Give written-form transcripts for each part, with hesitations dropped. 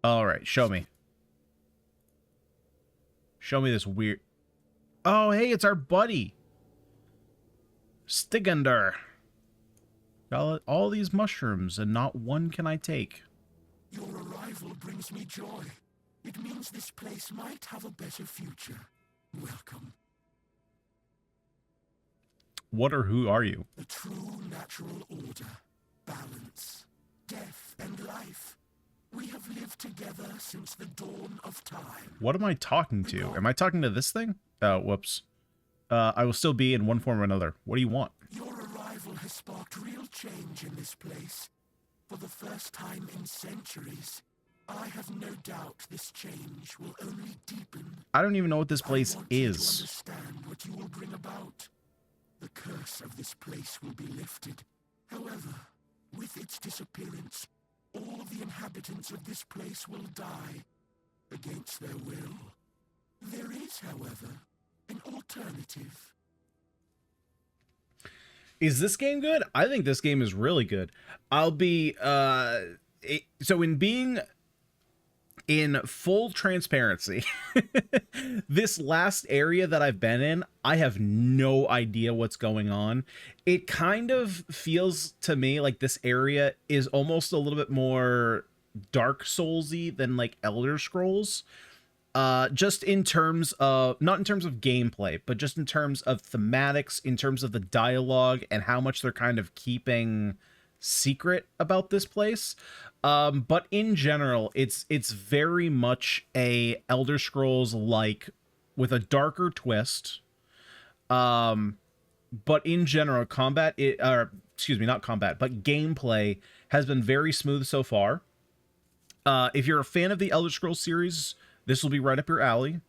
All right, show me. Show me this weird... Oh, hey, it's our buddy. Stigender. Got all these mushrooms, and not one can I take. Your arrival brings me joy. It means this place might have a better future. Welcome. What or who are you? The true natural order, balance, death and life. We have lived together since the dawn of time. What am I talking to? Am I talking to this thing? Oh, whoops. I will still be in one form or another. What do you want? Your arrival has sparked real change in this place. For the first time in centuries, I have no doubt this change will only deepen. I don't even know what this place I want you to is. understand what you will bring about. The curse of this place will be lifted. However, with its disappearance, all of the inhabitants of this place will die against their will. There is, however, an alternative. Is this game good? I think this game is really good. I'll be, so in being in full transparency, this last area that I've been in, I have no idea what's going on. It kind of feels to me like this area is almost a little bit more Dark Souls-y than like Elder Scrolls. Just in terms of, not in terms of gameplay, but just in terms of thematics, in terms of the dialogue and how much they're kind of keeping secret about this place. But in general, it's very much a Elder Scrolls like with a darker twist. But in general, not combat, but gameplay has been very smooth so far. If you're a fan of the Elder Scrolls series, this will be right up your alley.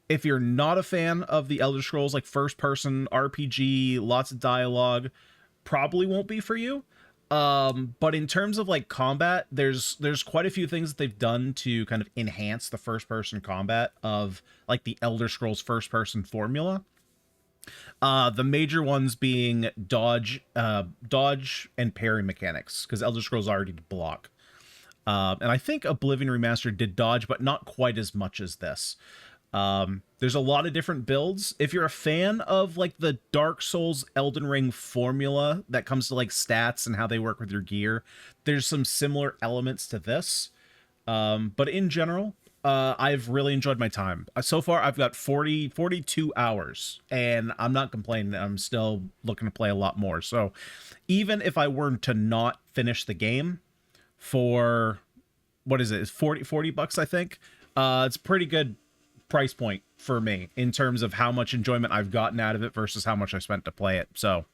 If you're not a fan of the Elder Scrolls, like first-person RPG, lots of dialogue, probably won't be for you. But in terms of like combat, there's quite a few things that they've done to kind of enhance the first-person combat of like the Elder Scrolls first-person formula. The major ones being dodge and parry mechanics, because Elder Scrolls already did block. And I think Oblivion Remastered did dodge, but not quite as much as this. There's a lot of different builds. If you're a fan of like the Dark Souls Elden Ring formula that comes to like stats and how they work with your gear, there's some similar elements to this. But in general, I've really enjoyed my time. So far, I've got 42 hours, and I'm not complaining. I'm still looking to play a lot more. So even if I were to not finish the game for, what is it? It's 40 bucks, I think. It's a pretty good price point for me in terms of how much enjoyment I've gotten out of it versus how much I spent to play it. So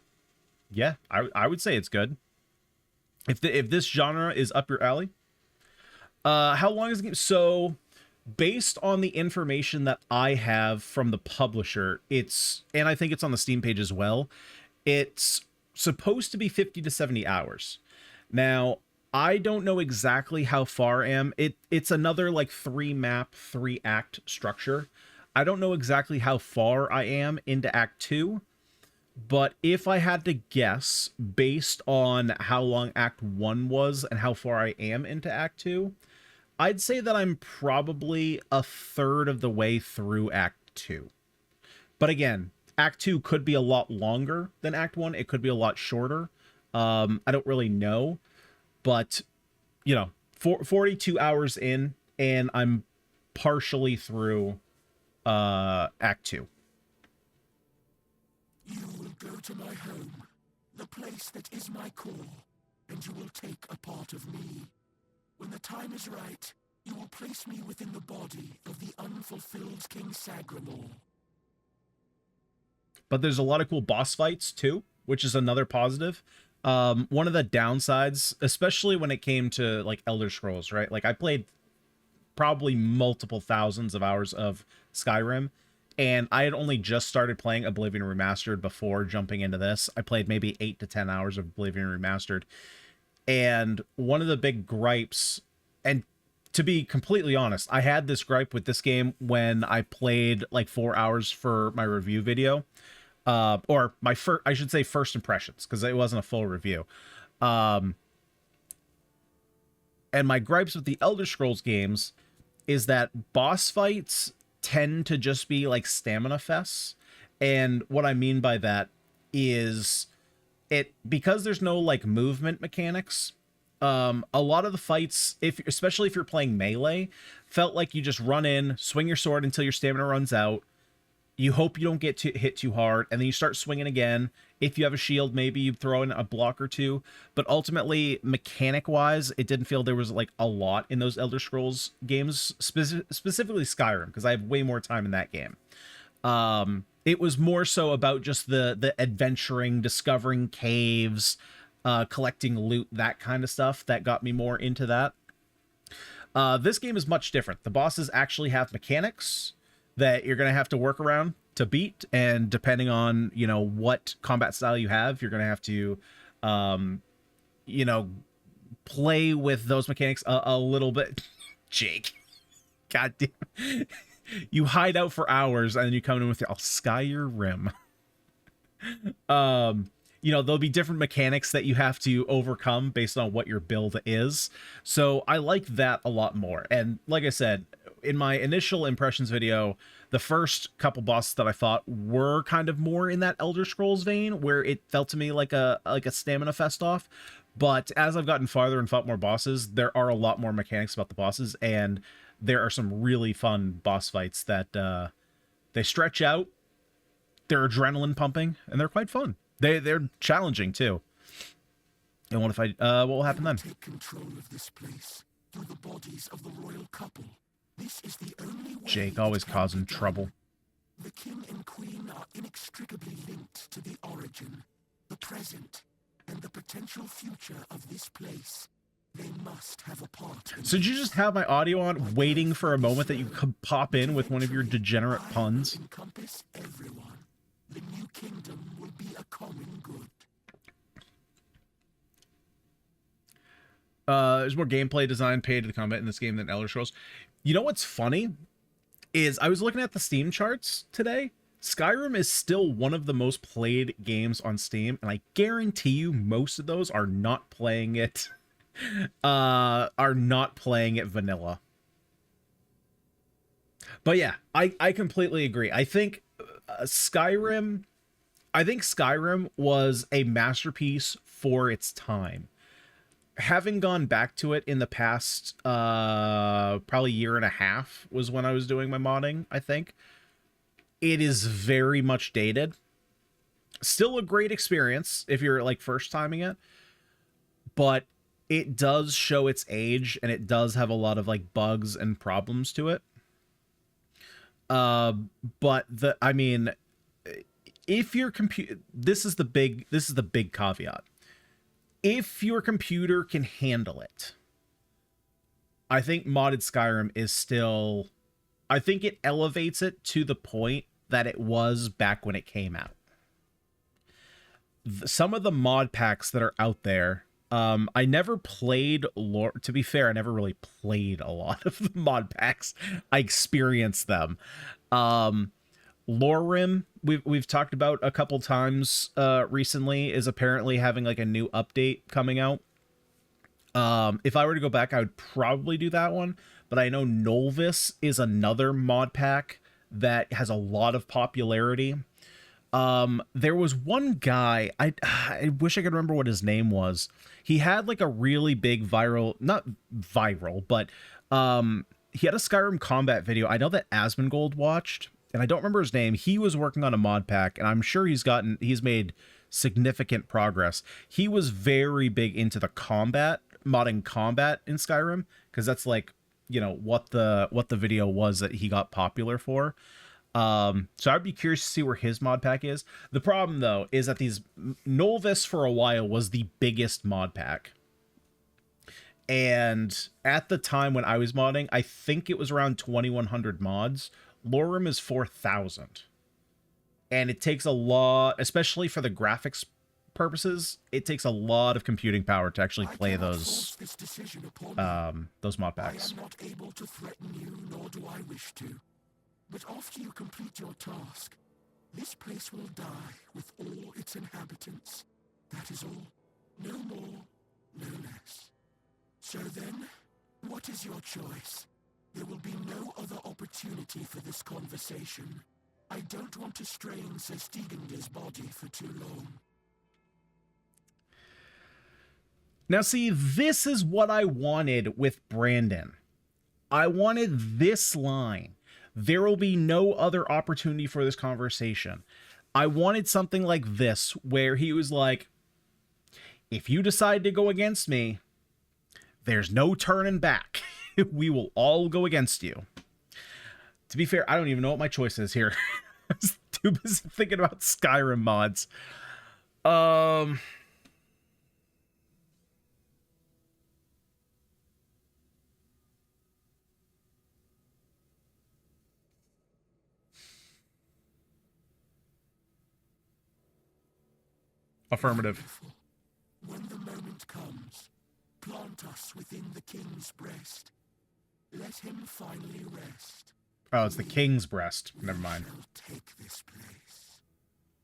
yeah, I would say it's good. If this genre is up your alley. How long is the game? So based on the information that I have from the publisher, and I think it's on the Steam page as well, it's supposed to be 50 to 70 hours. Now, I don't know exactly how far I am. It's another like 3-map, 3-act structure. I don't know exactly how far I am into Act 2, but if I had to guess based on how long Act 1 was and how far I am into Act 2, I'd say that I'm probably a third of the way through Act 2. But again, Act 2 could be a lot longer than Act 1. It could be a lot shorter. I don't really know. But, you know, 42 hours in, and I'm partially through Act 2. You will go to my home, the place that is my core, and you will take a part of me. When the time is right, you will place me within the body of the unfulfilled King Sagramor. But there's a lot of cool boss fights, too, which is another positive. One of the downsides, especially when it came to like Elder Scrolls, right? Like I played probably multiple thousands of hours of Skyrim, and I had only just started playing Oblivion Remastered before jumping into this. I played maybe 8 to 10 hours of Oblivion Remastered. And one of the big gripes, and to be completely honest, I had this gripe with this game when I played like 4 hours for my review video. Or my I should say first impressions, because it wasn't a full review. And my gripes with the Elder Scrolls games is that boss fights tend to just be like stamina fests. And what I mean by that is because there's no like movement mechanics. A lot of the fights, especially if you're playing melee, felt like you just run in, swing your sword until your stamina runs out. You hope you don't get hit too hard, and then you start swinging again. If you have a shield, maybe you throw in a block or two. But ultimately, mechanic-wise, it didn't feel there was like a lot in those Elder Scrolls games, specifically Skyrim, because I have way more time in that game. It was more so about just the adventuring, discovering caves, collecting loot, that kind of stuff that got me more into that. This game is much different. The bosses actually have mechanics that you're going to have to work around to beat, and depending on, you know, what combat style you have, you're going to have to, you know, play with those mechanics a little bit. Jake, god damn. You hide out for hours and then you come in with I'll sky your rim. You know, there'll be different mechanics that you have to overcome based on what your build is. So I like that a lot more. And like I said, in my initial impressions video, the first couple bosses that I fought were kind of more in that Elder Scrolls vein, where it felt to me like a stamina fest off. But as I've gotten farther and fought more bosses, there are a lot more mechanics about the bosses, and there are some really fun boss fights that they stretch out, they're adrenaline pumping, and they're quite fun. They're challenging too. And what if what will happen then? Take control of this place through the bodies of the royal couple. This is the only way. Jake always causing trouble. The king and queen are inextricably linked to the origin, the present, and the potential future of this place. They must have a part. So did you just have my audio on, waiting for a moment that you could pop in with one of your degenerate puns? Encompass everyone. The new kingdom will be a common good. There's more gameplay design paid to the combat in this game than Elder Scrolls. You know what's funny is I was looking at the Steam charts today. Skyrim is still one of the most played games on Steam, and I guarantee you most of those are not playing it vanilla. But yeah, I completely agree. I think Skyrim was a masterpiece for its time. Having gone back to it in the past probably year and a half was when I was doing my modding, I think. It is very much dated. Still a great experience if you're like first timing it, but it does show its age, and it does have a lot of like bugs and problems to it. But if your computer, this is the big caveat. If your computer can handle it, I think modded Skyrim is still, I think it elevates it to the point that it was back when it came out. Some of the mod packs that are out there, I never played lore. To be fair, I never really played a lot of the mod packs. I experienced them. Lorerim, we've talked about a couple times recently, is apparently having like a new update coming out. If I were to go back, I would probably do that one. But I know Nolvis is another mod pack that has a lot of popularity. There was one guy, I wish I could remember what his name was. He had like a really big not viral, but he had a Skyrim combat video. I know that Asmongold watched, and I don't remember his name. He was working on a mod pack, and I'm sure he's made significant progress. He was very big into the modding combat in Skyrim, because that's like, you know, what the video was that he got popular for. So I'd be curious to see where his mod pack is. The problem though is that Nolvis for a while was the biggest mod pack. And at the time when I was modding, I think it was around 2,100 mods. Lorerim is 4,000. And it takes a lot, especially for the graphics purposes, it takes a lot of computing power to actually play those mod packs. I am not able to threaten you, nor do I wish to. But after you complete your task, this place will die with all its inhabitants. That is all. No more, no less. So then, What is your choice? There will be no other opportunity for this conversation. I don't want to strain Sir Stegander's body for too long. Now see, this is what I wanted with Brandon. I wanted this line. There will be no other opportunity for this conversation. I wanted something like this, where he was like, if you decide to go against me, there's no turning back. We will all go against you. To be fair, I don't even know what my choice is here. I was too busy thinking about Skyrim mods. Affirmative. When the moment comes, plant us within the king's breast. Let him finally rest. Oh, it's the king's breast. Never mind. Shall take this place.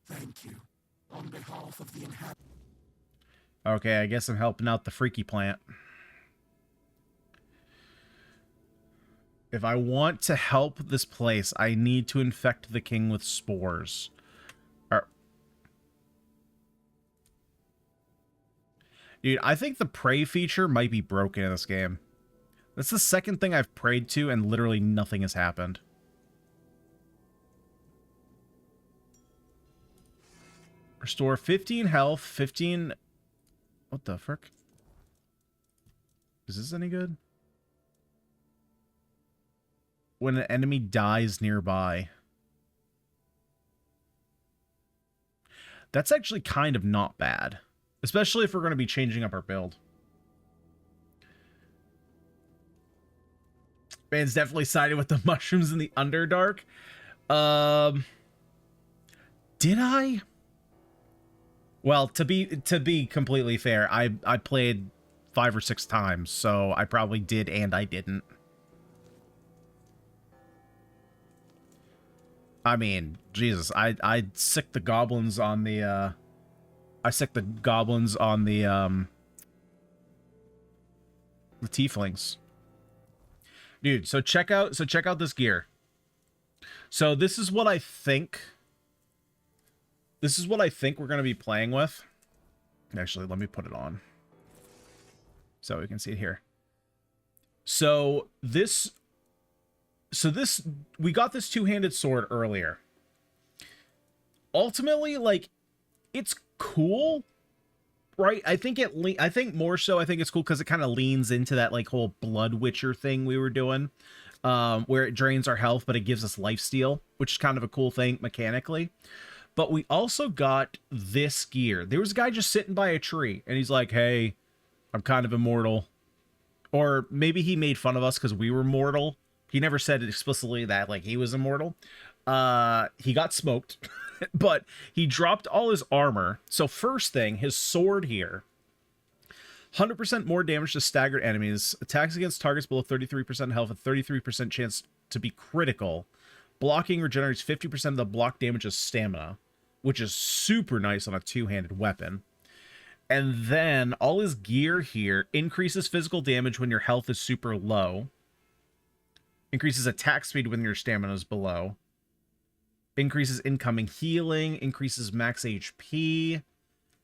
Thank you, on behalf of the inhabitants. Okay, I guess I'm helping out the freaky plant. If I want to help this place, I need to infect the king with spores. Dude, I think the pray feature might be broken in this game. That's the second thing I've prayed to, and literally nothing has happened. Restore 15 health, 15... What the frick? Is this any good? When an enemy dies nearby. That's actually kind of not bad. Especially if we're going to be changing up our build. Man's definitely sided with the mushrooms in the Underdark. Did I? Well, to be completely fair, I played 5 or 6 times, so I probably did and I didn't. I mean, Jesus, I sicked the goblins on the tieflings. Dude, so check out this gear. So this is what I think we're going to be playing with. Actually, let me put it on so we can see it here. So this we got this two-handed sword earlier. Ultimately, like, it's cool, right? I think more so it's cool because it kind of leans into that like whole Blood Witcher thing we were doing, where it drains our health but it gives us lifesteal, which is kind of a cool thing mechanically. But we also got this gear. There was a guy just sitting by a tree and he's like, hey, I'm kind of immortal. Or maybe he made fun of us because we were mortal. He never said it explicitly that like he was immortal. He got smoked. But he dropped all his armor. So first thing, his sword here. 100% more damage to staggered enemies. Attacks against targets below 33% health. A 33% chance to be critical. Blocking regenerates 50% of the block damage as stamina. Which is super nice on a two-handed weapon. And then all his gear here increases physical damage when your health is super low. Increases attack speed when your stamina is below. Increases incoming healing, increases max HP,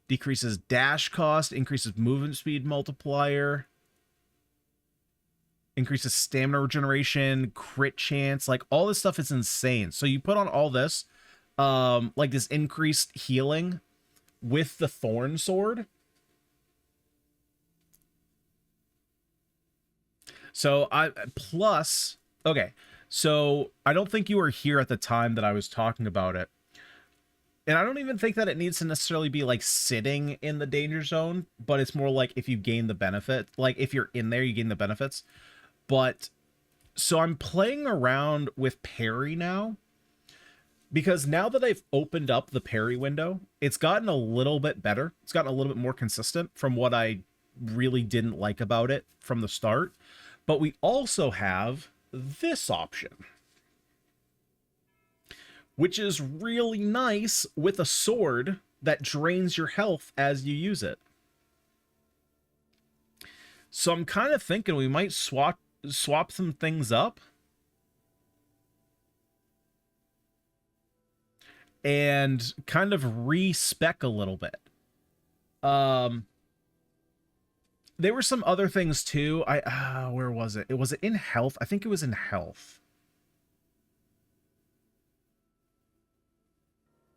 decreases dash cost, increases movement speed multiplier, increases stamina regeneration, crit chance, like all this stuff is insane. So you put on all this, like this increased healing with the Thorn Sword. So okay. So I don't think you were here at the time that I was talking about it. And I don't even think that it needs to necessarily be like sitting in the danger zone, but it's more like if you gain the benefit, like if you're in there, you gain the benefits. But so I'm playing around with parry now, because now that I've opened up the parry window, it's gotten a little bit better. It's gotten a little bit more consistent from what I really didn't like about it from the start. But we also have this option, which is really nice with a sword that drains your health as you use it. So I'm kind of thinking we might swap some things up. And kind of respec a little bit. There were some other things too. Where was it? Was it in health? I think it was in health.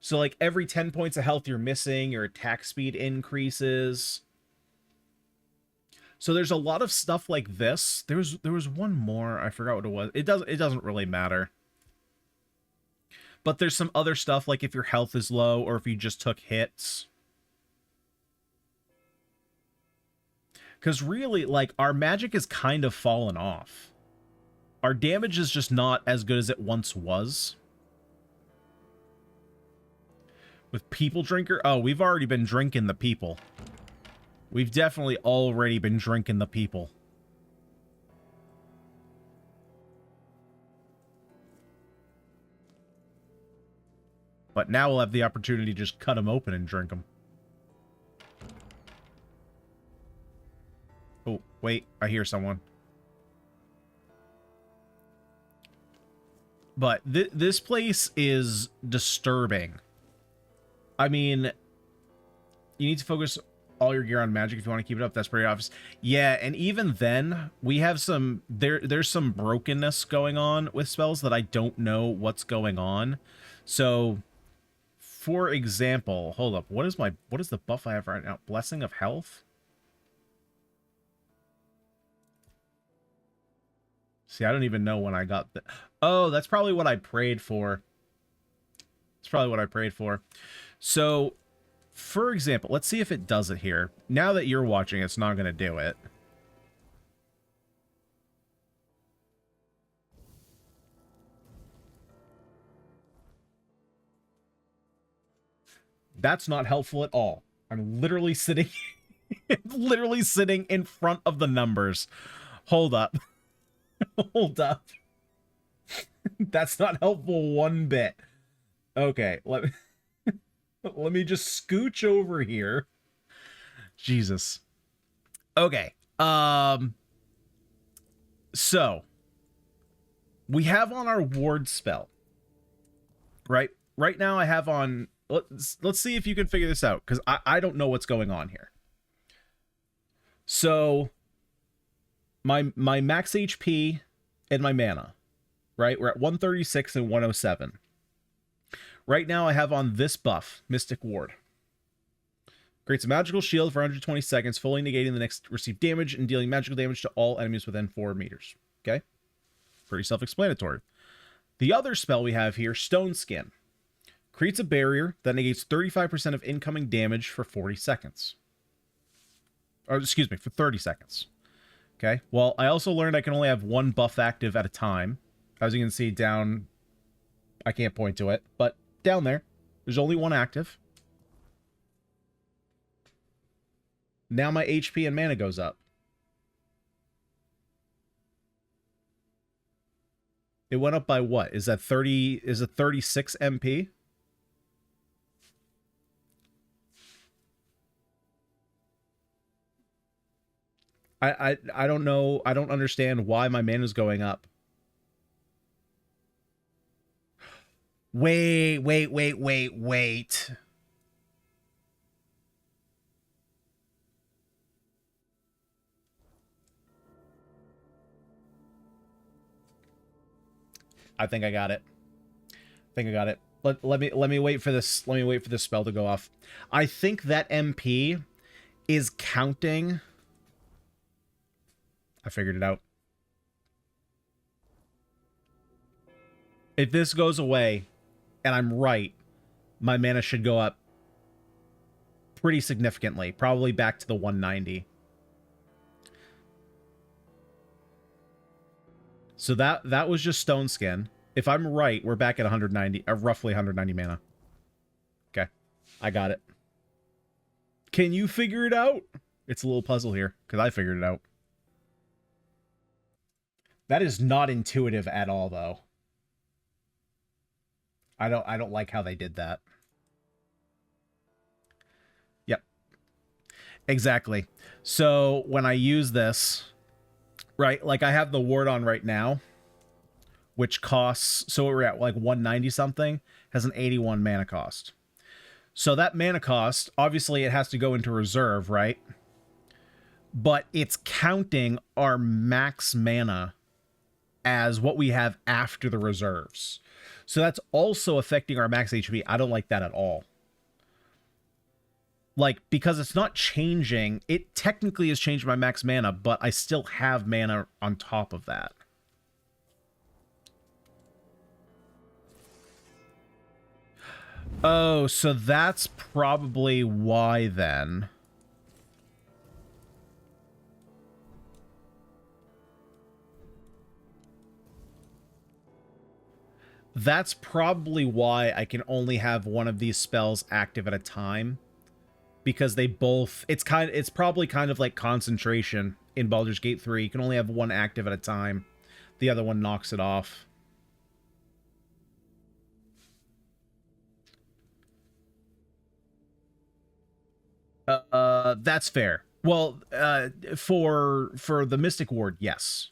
So like every 10 points of health you're missing, your attack speed increases. So there's a lot of stuff like this. There was one more. I forgot what it was. It doesn't really matter. But there's some other stuff like if your health is low or if you just took hits. Because really, like, our magic has kind of fallen off. Our damage is just not as good as it once was. With People Drinker, oh, we've already been drinking the people. We've definitely already been drinking the people. But now we'll have the opportunity to just cut them open and drink them. Oh, wait, I hear someone. But this place is disturbing. I mean, you need to focus all your gear on magic if you want to keep it up. That's pretty obvious. Yeah, and even then, we have some... There's some brokenness going on with spells that I don't know what's going on. So, for example, hold up. What is the buff I have right now? Blessing of Health? See, I don't even know when I got the... Oh, that's probably what I prayed for. That's probably what I prayed for. So, for example, let's see if it does it here. Now that you're watching, it's not going to do it. That's not helpful at all. I'm literally sitting... literally sitting in front of the numbers. Hold up. Hold up. That's not helpful one bit. Okay, let me just scooch over here. Jesus. Okay. So we have on our ward spell. Right now I have on... Let's see if you can figure this out, because I don't know what's going on here. So my max HP and my mana, right? We're at 136 and 107. Right now I have on this buff, Mystic Ward. Creates a magical shield for 120 seconds, fully negating the next received damage and dealing magical damage to all enemies within 4 meters. Okay? Pretty self-explanatory. The other spell we have here, Stone Skin. Creates a barrier that negates 35% of incoming damage for 40 seconds. Or, excuse me, for 30 seconds. Okay? Well, I also learned I can only have one buff active at a time. As you can see down... I can't point to it, but down there, there's only one active. Now my HP and mana goes up. It went up by what? Is that 30... Is it 36 MP? I don't know. I don't understand why my mana is going up. Wait. I think I got it. Let me wait for this. Let me wait for this spell to go off. I think that MP is counting. I figured it out. If this goes away, and I'm right, my mana should go up pretty significantly. Probably back to the 190. So that was just Stone Skin. If I'm right, we're back at 190, roughly 190 mana. Okay, I got it. Can you figure it out? It's a little puzzle here, because I figured it out. That is not intuitive at all, though. I don't like how they did that. Yep. Exactly. So when I use this, right, like I have the ward on right now, which costs, so we're at like 190 something, has an 81 mana cost. So that mana cost, obviously it has to go into reserve, right? But it's counting our max mana as what we have after the reserves. So that's also affecting our max HP. I don't like that at all. Like, because it's not changing, it technically has changed my max mana, but I still have mana on top of that. Oh, so that's probably why then. That's probably why I can only have one of these spells active at a time. Because they both... It's probably kind of like concentration in Baldur's Gate 3. You can only have one active at a time. The other one knocks it off. That's fair. Well, for the Mystic Ward, yes.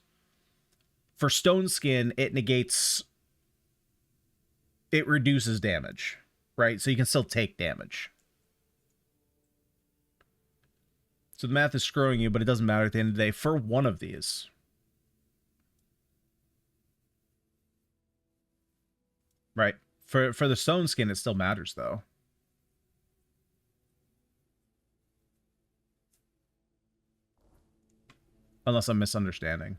For Stone Skin, it negates... It reduces damage, right? So you can still take damage. So the math is screwing you, but it doesn't matter at the end of the day for one of these. Right. For the Stone Skin, it still matters, though. Unless I'm misunderstanding.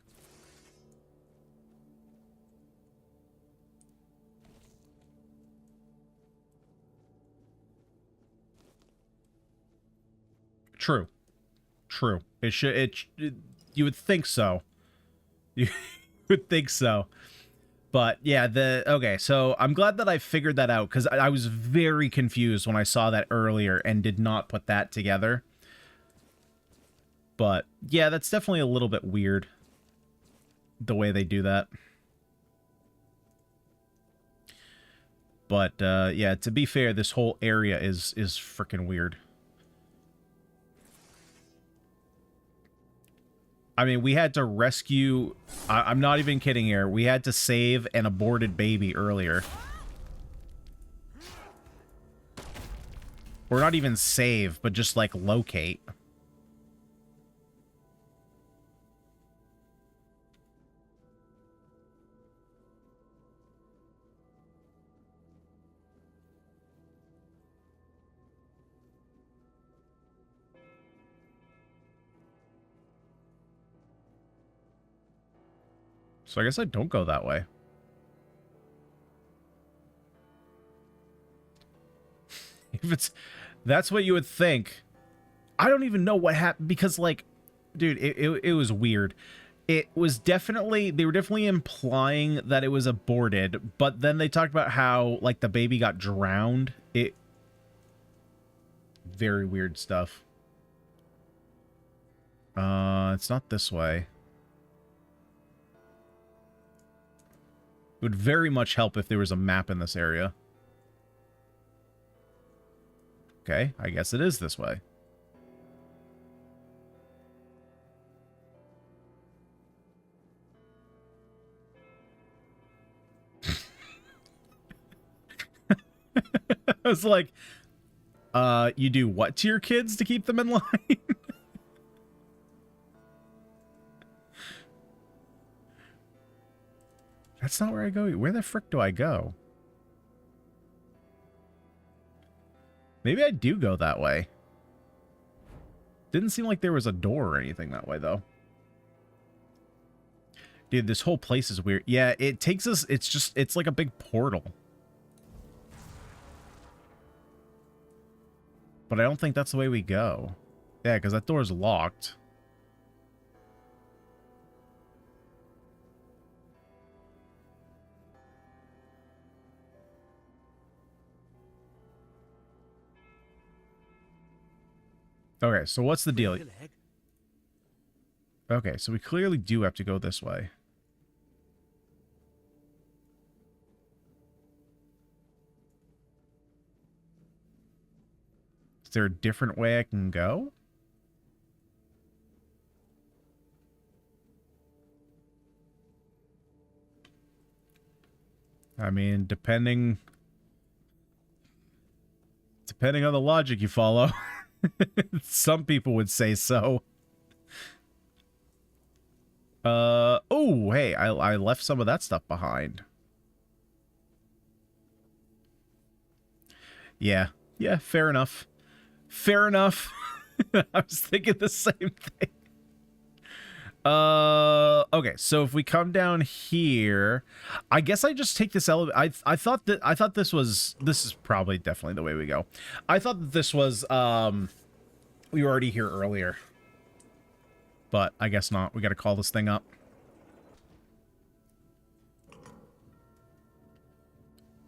True. True. It should... you would think so. You would think so. But yeah, okay, so I'm glad that I figured that out, because I was very confused when I saw that earlier and did not put that together. But yeah, that's definitely a little bit weird, the way they do that. But yeah, to be fair, this whole area is freaking weird. I mean, we had to rescue... I'm not even kidding here. We had to save an aborted baby earlier. Or not even save, but just, like, locate. So I guess I don't go that way. If it's... That's what you would think. I don't even know what happened, because, like... Dude, it was weird. It was definitely... They were definitely implying that it was aborted, but then they talked about how, like, the baby got drowned. Very weird stuff. It's not this way. It would very much help if there was a map in this area. Okay, I guess it is this way. I was like, you do what to your kids to keep them in line? That's not where I go. Where the frick do I go? Maybe I do go that way. Didn't seem like there was a door or anything that way, though. Dude, this whole place is weird. Yeah, it takes us... It's like a big portal. But I don't think that's the way we go. Yeah, because that door's locked. Okay, so what's the deal? Okay, so we clearly do have to go this way. Is there a different way I can go? I mean, depending on the logic you follow, some people would say so. Oh, hey, I left some of that stuff behind. Yeah, fair enough. Fair enough. I was thinking the same thing. Okay, so if we come down here, I guess I just take this elevator. I thought this is probably definitely the way we go. I thought that this was we were already here earlier. But I guess not. We got to call this thing up.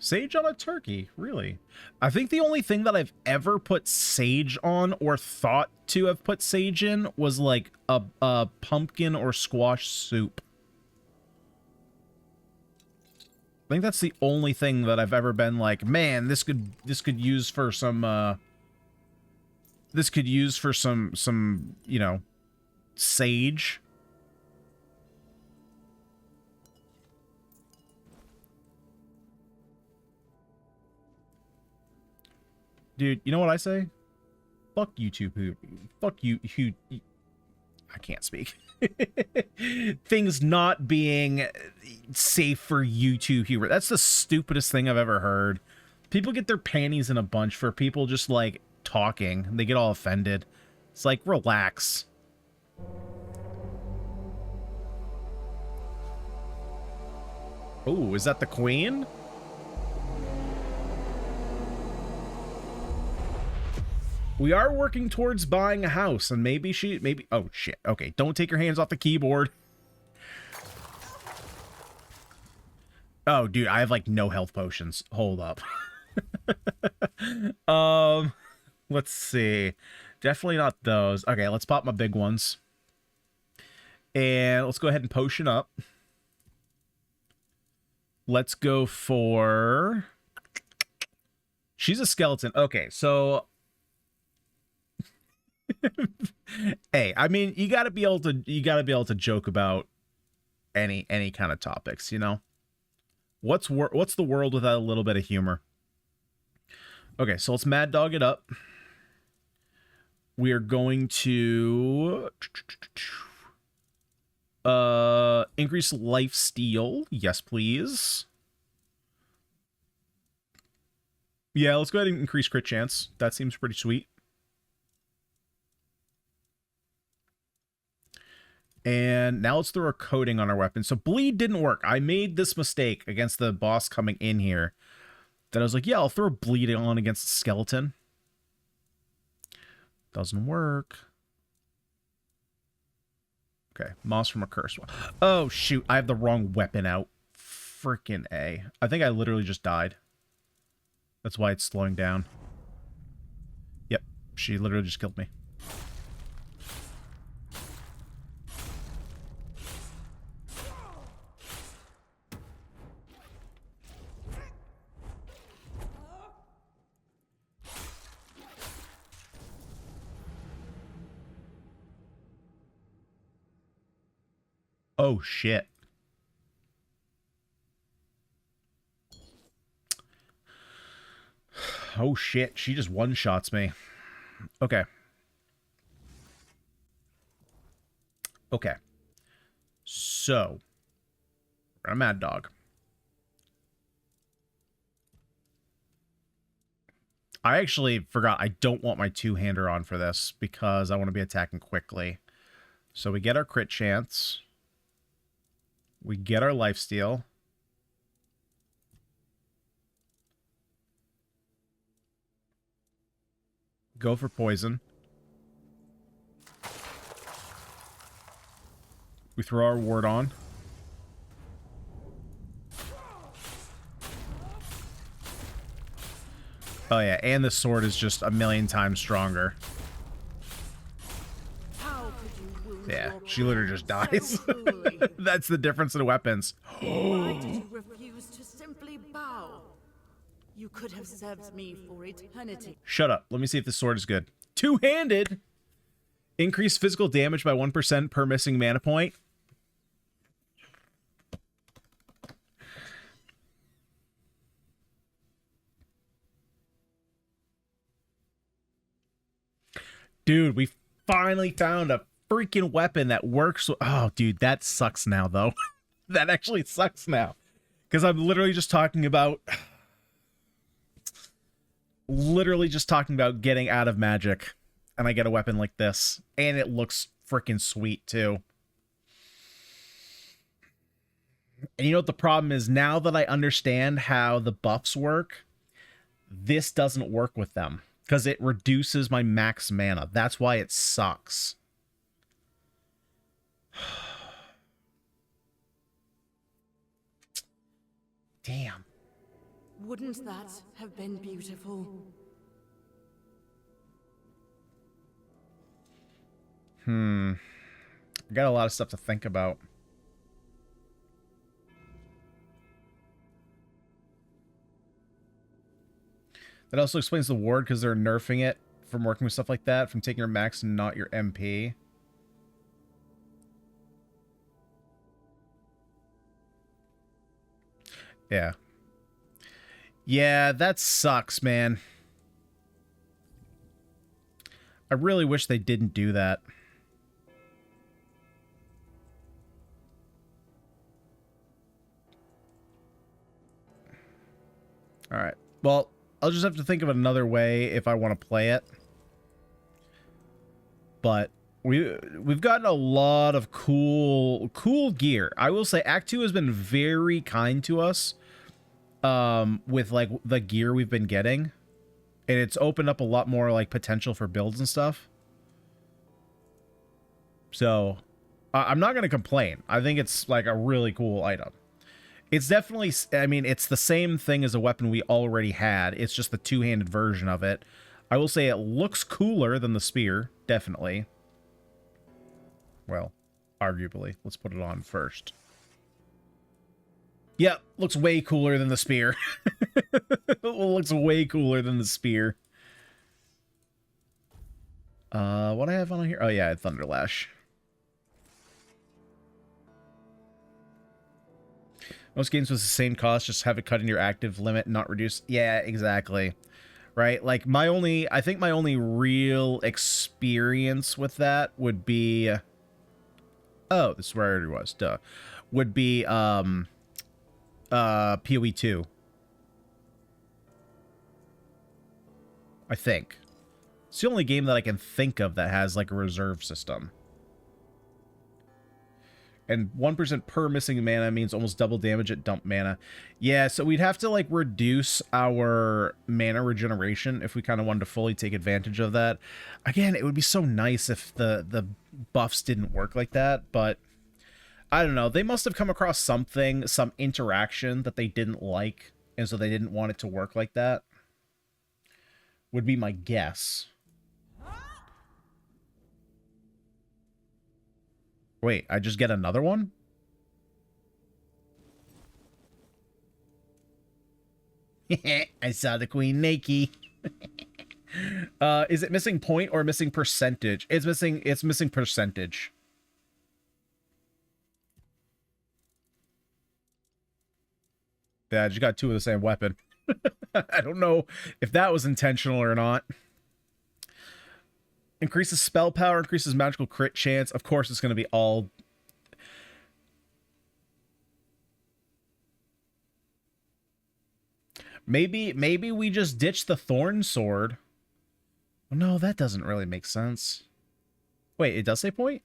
Sage on a turkey, really? I think the only thing that I've ever put sage on or thought to have put sage in was like a pumpkin or squash soup. I think that's the only thing that I've ever been like, man, this could use for some you know, sage. Dude, you know what I say? Fuck YouTube. Fuck you. I can't speak. Things not being safe for YouTube humor. That's the stupidest thing I've ever heard. People get their panties in a bunch for people just, like, talking. They get all offended. It's like, relax. Oh, is that the queen? We are working towards buying a house, and maybe oh shit. Okay, don't take your hands off the keyboard. Oh, dude, I have like no health potions. Hold up. Let's see. Definitely not those. Okay, let's pop my big ones. And let's go ahead and potion up. Let's go for... She's a skeleton. Okay, so... Hey, I mean, you gotta be able to joke about any kind of topics, you know? What's the world without a little bit of humor? Okay, so let's mad dog it up. We are going to increase life steal. Yes, please. Yeah, let's go ahead and increase crit chance. That seems pretty sweet. And now let's throw a coating on our weapon. So bleed didn't work. I made this mistake against the boss coming in here. That I was like, yeah, I'll throw a bleed on against the skeleton. Doesn't work. Okay, moss from a curse. Oh, shoot. I have the wrong weapon out. Freaking A. I think I literally just died. That's why it's slowing down. Yep, she literally just killed me. Oh, shit. Oh, shit. She just one-shots me. Okay. Okay. So. We're a mad dog. I actually forgot. I don't want my two-hander on for this because I want to be attacking quickly. So we get our crit chance. We get our lifesteal. Go for poison. We throw our ward on. Oh yeah, and the sword is just a million times stronger. Yeah, she literally just dies. That's the difference in weapons. Why did you refuse to simply bow? You could have served me for eternity. Shut up. Let me see if this sword is good. Two-handed! Increase physical damage by 1% per missing mana point. Dude, we finally found a freaking weapon that works. Oh, dude, that sucks now, though. That actually sucks now. Because I'm literally just talking about... getting out of magic. And I get a weapon like this. And it looks freaking sweet, too. And you know what the problem is? Now that I understand how the buffs work, this doesn't work with them. Because it reduces my max mana. That's why it sucks. Damn. Wouldn't that have been beautiful? I got a lot of stuff to think about. That also explains the ward, because they're nerfing it from working with stuff like that, from taking your max and not your MP. Yeah. Yeah, that sucks, man. I really wish they didn't do that. Alright. Well, I'll just have to think of another way if I want to play it. But we've gotten a lot of cool gear. I will say Act 2 has been very kind to us with like the gear we've been getting. And it's opened up a lot more like potential for builds and stuff. So I'm not going to complain. I think it's like a really cool item. It's definitely, I mean, it's the same thing as a weapon we already had. It's just the two-handed version of it. I will say it looks cooler than the spear, definitely. Well, arguably. Let's put it on first. Yep, looks way cooler than the spear. Looks way cooler than the spear. What do I have on here? Oh yeah, Thunderlash. Most games with the same cost, just have it cut in your active limit, not reduce. Yeah, exactly. Right? Like I think my only real experience with that would be, oh, this is where I already was, duh. Would be, PoE 2. I think. It's the only game that I can think of that has like a reserve system. And 1% per missing mana means almost double damage at dump mana. Yeah, so we'd have to like reduce our mana regeneration if we kind of wanted to fully take advantage of that. Again, it would be so nice if the buffs didn't work like that, but I don't know. They must have come across something, some interaction that they didn't like, and so they didn't want it to work like that. Would be my guess. Wait, I just get another one? I saw the queen naked. Is it missing point or missing percentage? It's missing percentage. Yeah, I just got two of the same weapon. I don't know if that was intentional or not. Increases spell power, increases magical crit chance. Of course, it's going to be all... Maybe we just ditch the Thorn Sword. Oh, no, that doesn't really make sense. Wait, it does say point?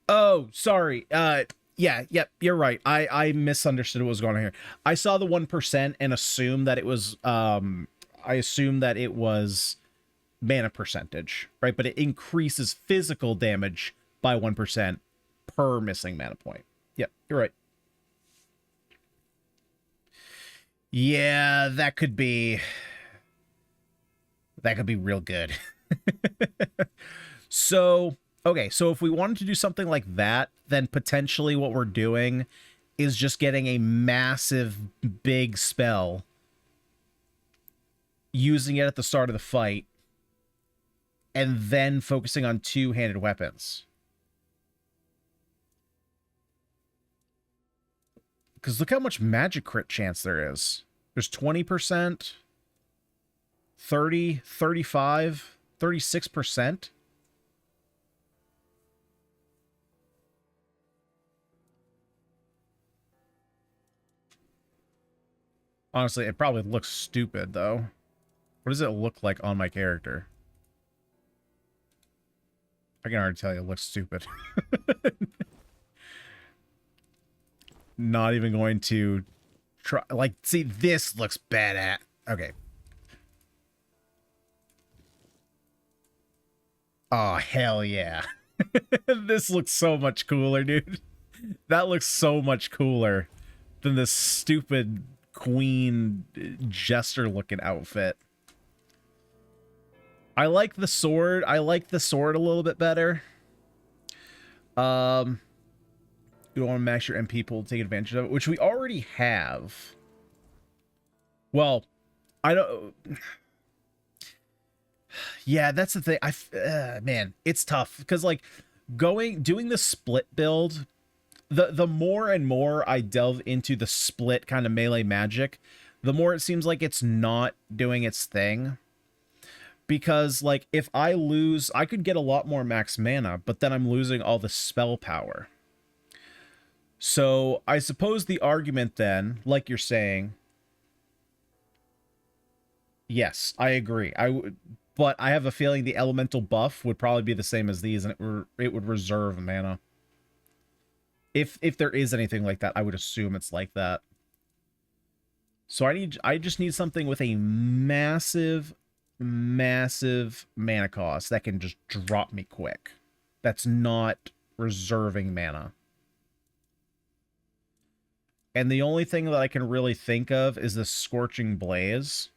Oh, sorry. Yeah, you're right. I misunderstood what was going on here. I saw the 1% and assumed that it was... I assume that it was mana percentage, right? But it increases physical damage by 1% per missing mana point. Yep, you're right. Yeah, that could be real good. So, okay, so if we wanted to do something like that, then potentially what we're doing is just getting a massive big spell, using it at the start of the fight, and then focusing on two-handed weapons. Because look how much magic crit chance there is. There's 20%. 30, 35, 36%. Honestly, it probably looks stupid, though. What does it look like on my character? I can already tell you it looks stupid. Not even going to try. Like, see, this looks bad at. Okay. Oh, hell yeah. This looks so much cooler, dude. That looks so much cooler than this stupid queen jester looking outfit. I like the sword. I like the sword a little bit better. You don't want to max your MP pool to take advantage of it, which we already have. Well, I don't. Yeah, that's the thing. Man, it's tough because like doing the split build, the more and more I delve into the split kind of melee magic, the more it seems like it's not doing its thing. Because like if I lose, I could get a lot more max mana, but then I'm losing all the spell power. So I suppose the argument then, like you're saying, yes, I agree. But I have a feeling the elemental buff would probably be the same as these, and it would reserve mana. If there is anything like that, I would assume it's like that. So I just need something with a massive mana cost that can just drop me quick. That's not reserving mana. And the only thing that I can really think of is the Scorching Blaze.